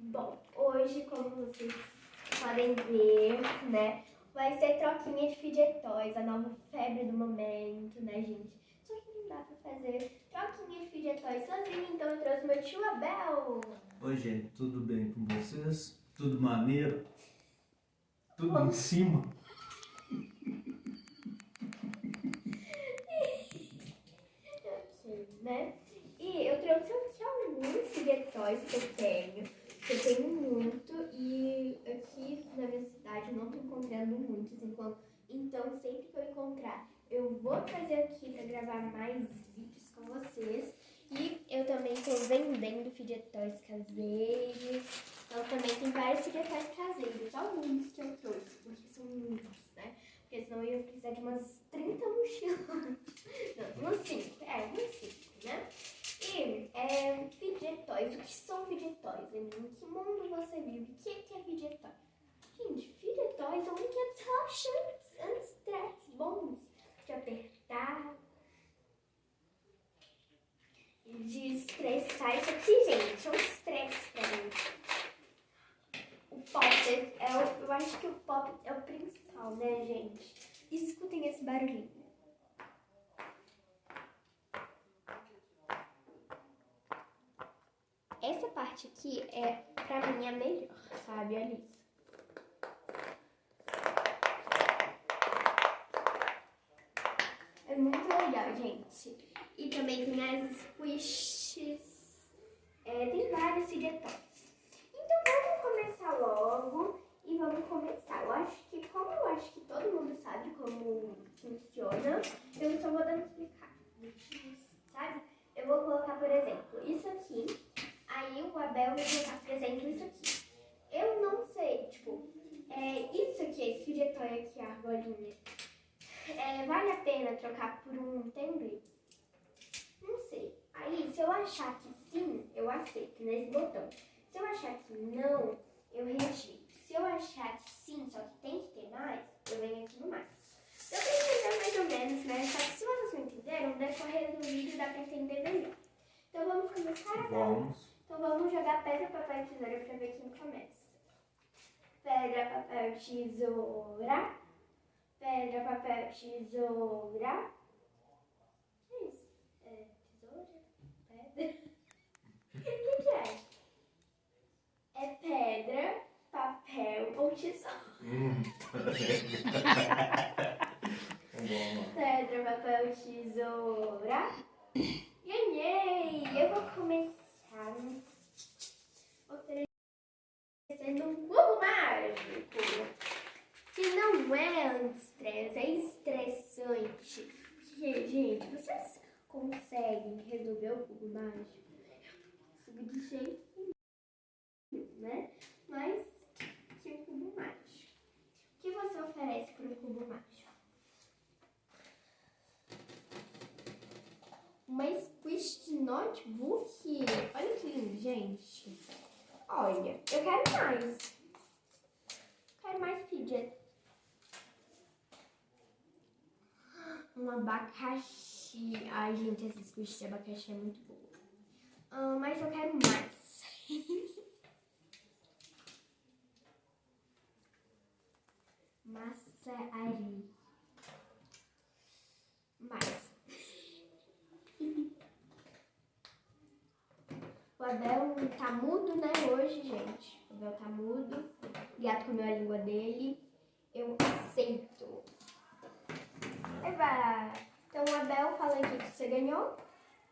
Bom, hoje, como vocês podem ver, né, vai ser troquinha de fidget toys, a nova febre do momento, né, gente? Só que não dá pra fazer troquinha de fidget toys sozinho, então eu trouxe meu tio Abel. Oi, gente, tudo bem com vocês? Tudo maneiro? Tudo em cima? Ok, né? E eu trouxe aqui alguns fidget toys que eu tenho muito, e aqui na minha cidade eu não tô encontrando muitos, então sempre que eu encontrar, eu vou trazer aqui pra gravar mais vídeos com vocês. E eu também tô vendendo fidget toys caseiros, então também tem vários fidget toys caseiros, alguns que eu trouxe, porque são muitos, né? Porque senão eu ia precisar de umas 30 mochilas. Não, uns 5, uns 5, né? E fidget toys, o que são fidget toys? Em que mundo você vive? O que é fidget toy? Gente, fidget toys são brinquedos relaxantes, anti-estresse, bons de apertar, de estressar. Isso aqui, gente, é um estresse pra mim. O pop, eu acho que o pop é o principal, né, gente? Escutem esse barulhinho. Essa parte aqui é, pra mim, a melhor, sabe? Olha isso. É muito legal, gente. E também tem as squishes. Tem vários fidget toys. Então vamos começar logo. E vamos começar. Como eu acho que todo mundo sabe como funciona, eu só vou dar uma explicada. Sabe? Eu vou colocar, por exemplo, isso aqui. Aí o Abel vai colocar, por exemplo, isso aqui. Eu não sei, tipo, isso aqui, esse fidget toy aqui, a argolinha. Vale a pena trocar por um tembre? Não sei. Aí, se eu achar que sim, eu aceito nesse botão. Se eu achar que não, eu rejeito. Se eu achar que sim, só que tem que ter mais, eu venho aqui no mais. Deu pra entender mais ou menos, né? Só que se vocês não entenderam, no decorrer do vídeo dá pra entender melhor. Então vamos começar agora. Vamos. Então vamos jogar pedra, papel e tesoura pra ver quem começa. Pedra, papel, tesoura. Pedra, papel, tesoura. O que é isso? Tesoura? Pedra? O que é? É pedra, papel ou tesoura? Pedra, papel, tesoura. Ganhei! Eu vou começar oferecendo um cubo mágico. Que não é anti-estresse, é estressante. Porque, gente, vocês conseguem resolver o cubo mágico? Eu consigo de jeito nenhum, né? Mas que o cubo mágico. O que você oferece para o cubo mágico? Uma squish de notebook. Olha que lindo, gente. Olha, eu quero mais. Quero mais fidget. Um abacaxi. Ai, gente, essa squish de abacaxi é muito boa. Mas eu quero mais. Maçari. Mais. O Abel tá mudo, né, hoje, gente. O Abel tá mudo. O gato comeu a língua dele. Eu aceito. Eva! Então, o Abel, fala aqui que você ganhou.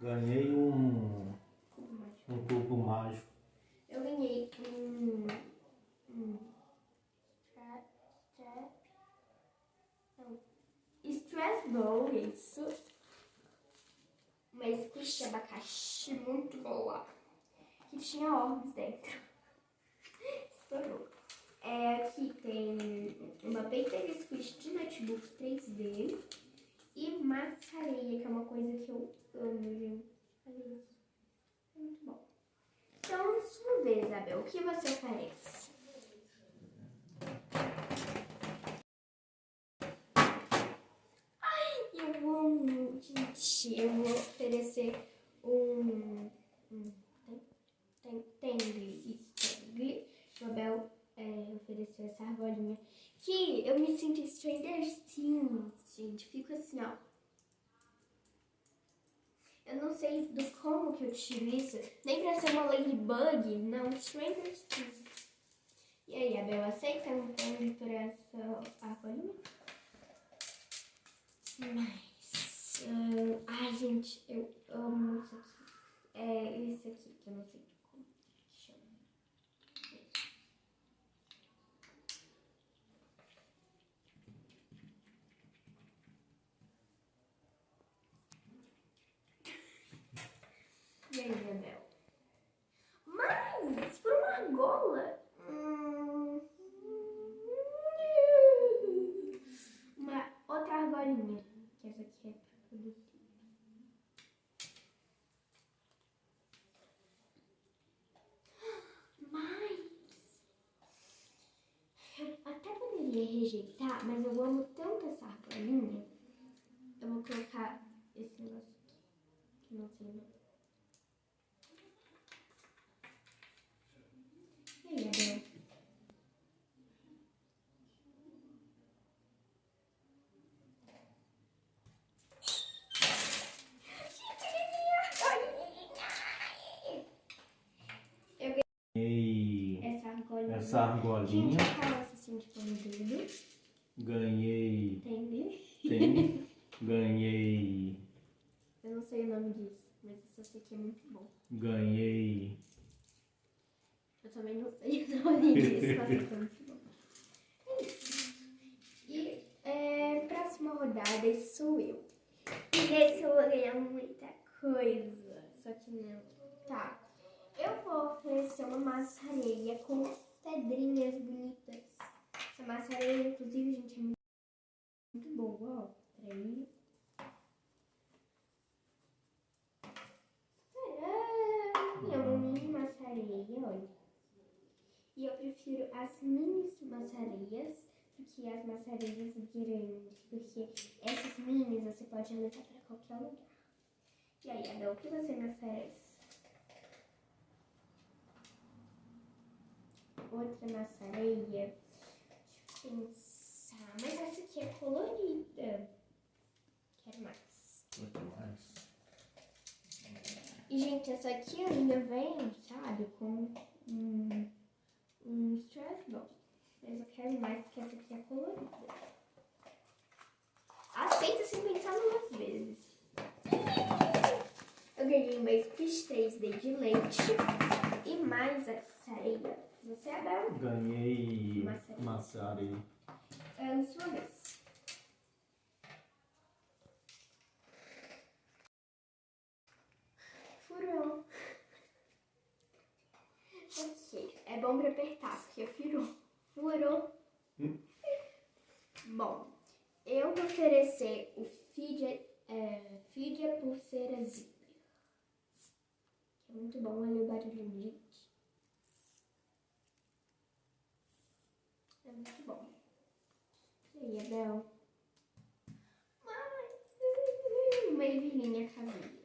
Ganhei um cubo mágico. Eu ganhei stress ball, isso. Uma squish de abacaxi muito boa. Que tinha ovos dentro. Estourou. Aqui tem uma paper squish de notebook 3D e maçareia, que é uma coisa que eu amo, gente. Olha isso. É muito bom. Então, sua vez, Isabel, o que você oferece? Ai, eu amo, gente. Eu vou oferecer um tang. gente. Fico assim, ó. Eu não sei do como que eu tiro isso. Nem pra ser uma ladybug. Não, Stranger Things. E aí, Abel, aceita um pão por essa argolinha? Mas... ai, gente, eu amo isso aqui. É isso aqui que eu não sei como chama. E aí, Abel? Mas, por uma argola... uma outra argolinha. Que essa aqui é pra produzir. Mas... eu até poderia rejeitar, mas eu amo tanto essa argolinha. Eu vou colocar esse negócio aqui. Que não sei não. E aí, Abel? Ganhei essa argolinha. Gente, fala assim de pôr no dedo. Ganhei. Entende? Ganhei. Eu não sei o nome disso, mas esse aqui é muito bom. Ganhei. Eu também não sei o nome disso, mas é muito bom. É isso. E próxima rodada sou eu. E nesse eu vou ganhar muita coisa. Só que não. Tá. Eu vou oferecer uma massareia com pedrinhas bonitas. Essa massareia, inclusive, gente, é muito boa, ó. Peraí. Tcharam! É uma mini massareia, olha. E eu prefiro as mini massareias do que as massareias grandes. Porque essas minis você pode levar pra qualquer lugar. E aí, Abel, o que você me oferece? Outra massareia. Deixa eu pensar. Mas essa aqui é colorida. Quero mais. Quero mais. E, gente, essa aqui ainda vem, sabe, com um stress ball. Mas eu quero mais porque essa aqui é colorida. Aceita sem pensar duas vezes. Eu ganhei uma Squish 3D de leite e mais essa areia. Você, Abel? Ganhei massareia. É a sua vez. Furou. Ok, é bom pra apertar, porque furou. Furou. Bom, eu vou oferecer o Fidget pulseira zíper. É muito bom, olha o barulhinho, gente. É muito bom. E aí, Abel? Uma ervilhinha caseira.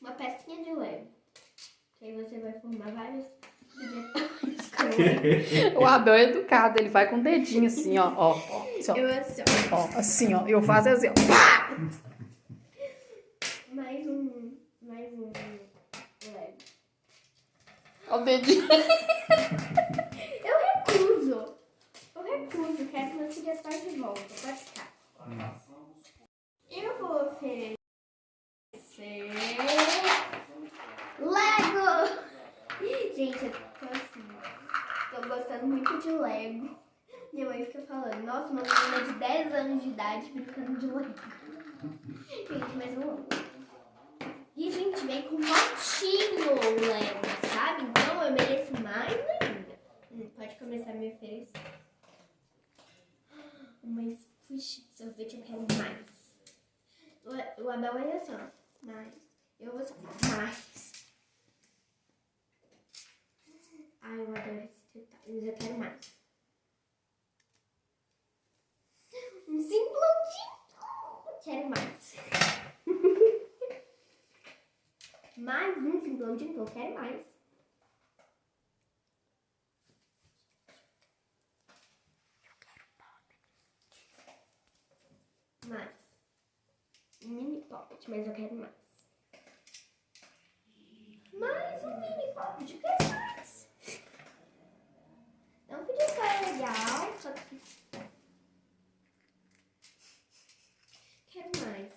Uma pecinha de Lego. Que aí você vai formar vários diretores com Lego. O Abel é educado, ele vai com o dedinho assim, ó. Assim, ó. Eu assim, Ó, assim, ó. Eu faço assim, ó. Pá! mais um Lego. Ó o dedinho. Eu recuso, quero que meu filho só de volta. Pode ficar. Eu vou oferecer Lego! Gente, eu tô assim, tô gostando muito de Lego. Minha mãe fica falando, nossa, uma menina de 10 anos de idade brincando de Lego. Gente, mas eu amo. E, gente, vem com motinho o Lego, sabe? Então eu mereço mais ainda. Pode começar a me oferecer. Mas, puxa, sorvete eu quero mais. O Abel é assim, ó. Mais. Eu vou mais. Ai, eu adoro esse detalhe. Mas eu quero mais. Um simplodinho. Quero mais. Mais um simplodinho que eu quero mais. poppet, mas eu quero mais. Mais um mini poppet, eu quero mais. É um Fidget Toy legal, só que... Quero mais.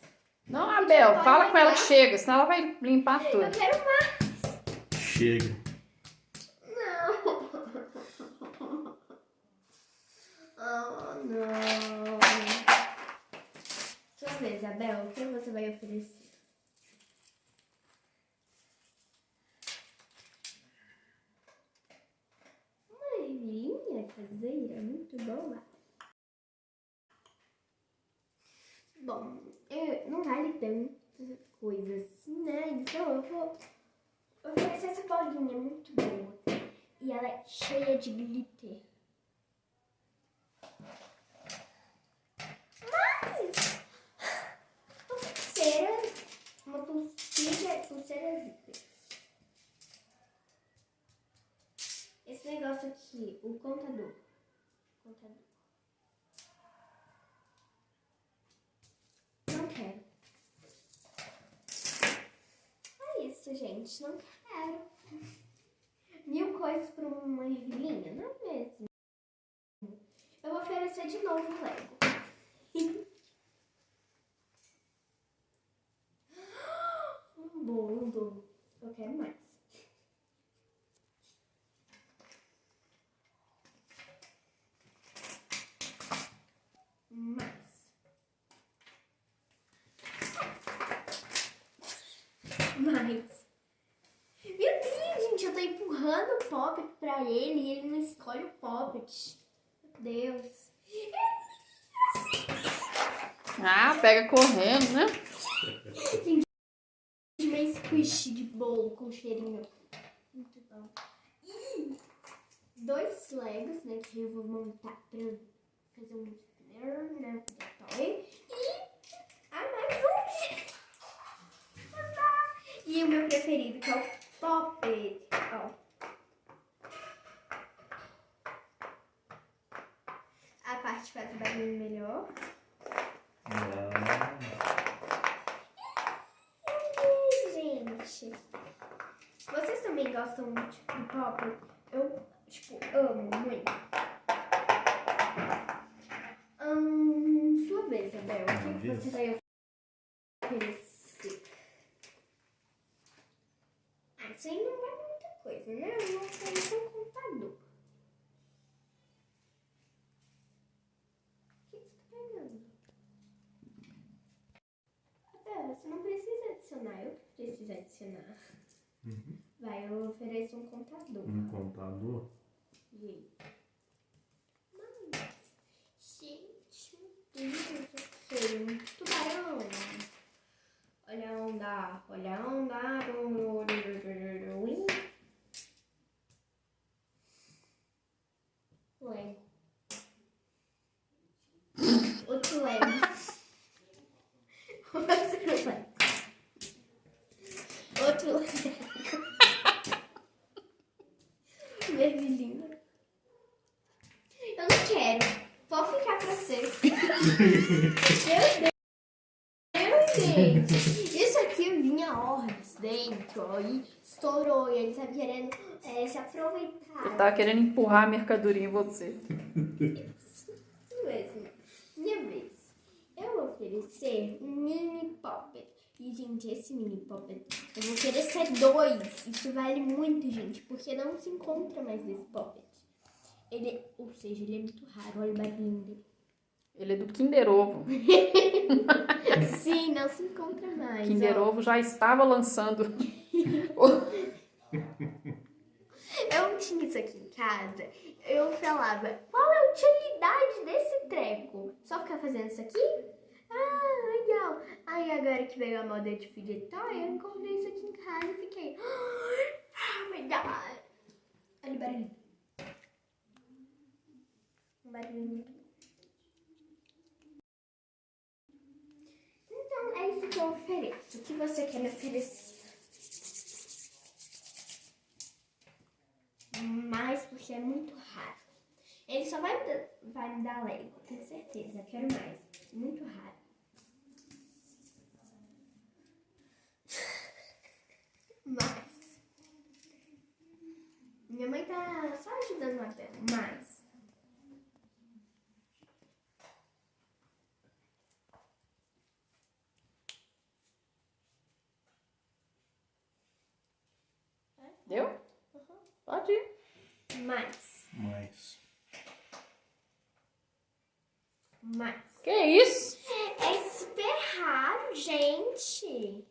Não, Abel, fala com ela que chega, senão ela vai limpar tudo. Eu quero mais. Chega. Não. Oh, não. Sua vez, Abel, o que você vai oferecer? Uma ervilhinha caseira, muito boa. Bom, não vale tantas coisas assim, né? Então eu vou oferecer essa bolinha muito boa. E ela é cheia de glitter. Mas uma pulseira zíper. Esse negócio aqui, o contador. Não quero. É isso, gente. Não quero. 1000 coisas por uma ervilhinha? Não é mesmo. Eu vou oferecer de novo o Lego. Um bolo. Eu quero mais. Mais. Meu Deus, gente, eu tô empurrando o poppet pra ele e ele não escolhe o poppet. Meu Deus. Ah, pega correndo, né? Gente, meio squish de bolo com cheirinho. Muito bom. E 2 Legos, né, que eu vou montar pra fazer um spinner, né, toy. E mais um. E o meu preferido, que é o poppet. Ó. A parte faz o barulho melhor. Gente, vocês também gostam muito de poppet? Eu, amo muito. Sua vez, Abel. O que você vai oferecer? Isso aí não é muita coisa, né? Eu vou oferecer um computador. O que você tá pegando? Abel, você não precisa adicionar. Eu que preciso adicionar. Vai, eu ofereço um contador. Um contador? Gente, meu Deus, ok. Um tubarão. Olha a onda, olha a onda. Lego. Outro Lego. Outro Lego. Vermelhinho. Eu não quero. Pode ficar pra você. Meu Deus, gente. Isso aqui vinha horas dentro, ó, e estourou. E ele tá querendo se aproveitar. Ele tava querendo empurrar a mercadoria em você. Isso mesmo. Minha vez. Eu vou oferecer um mini poppet. E, gente, esse mini poppet, eu vou oferecer 2. Isso vale muito, gente, porque não se encontra mais esse poppet. Ou seja, ele é muito raro. Olha o barulhinho dele. Ele é do Kinder Ovo. Sim, não se encontra mais. Kinder Ovo já estava lançando. Eu tinha isso aqui em casa. Eu falava, qual é a utilidade desse treco? Só ficar fazendo isso aqui? Ah, legal. Aí agora que veio a moda de Fidget Toy, eu encontrei isso aqui em casa e fiquei, oh my god. Olha o barulhinho. Um barulhinho muito bom. Então é isso que eu ofereço. O que você quer me oferecer? Mas porque é muito raro. Ele só vai me dar Lego, tenho certeza. Quero mais. Muito raro. Mais. Minha mãe tá só ajudando na tela. Mais. Deu? Pode ir. Mais. Mais. Mais. Que isso? É super raro, gente.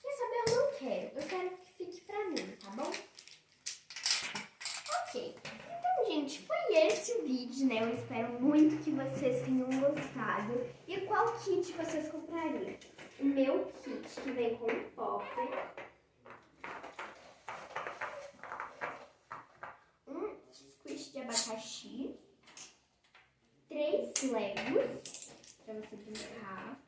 Quer saber? Eu não quero. Eu quero que fique pra mim, tá bom? Ok. Então, gente, foi esse o vídeo, né? Eu espero muito que vocês tenham gostado. E qual kit vocês comprariam? O meu kit, que vem com um pop, um squish de abacaxi, 3 Legos pra você brincar,